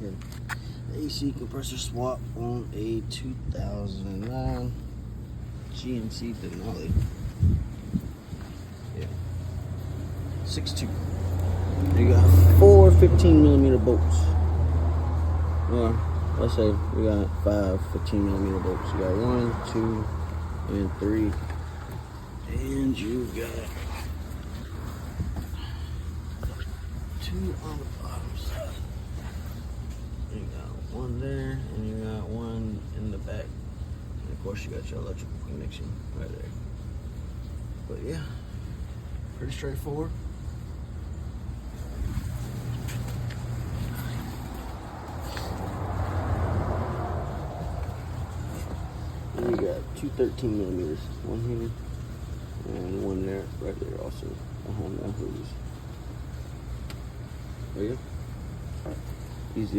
Okay. AC compressor swap on a 2009 GMC Denali. Yeah. 6'2". You got 4 15mm bolts. Or let's say we got 5 15mm bolts. You got 1, 2, and 3. And you got 2 on the bottom side. You got 1 there, and you got 1 in the back. And of course, you got your electrical connection right there. But yeah, pretty straightforward. And you got 2 13mm, 1 here and 1 there, right there also behind that hose. There you go. Easy enough.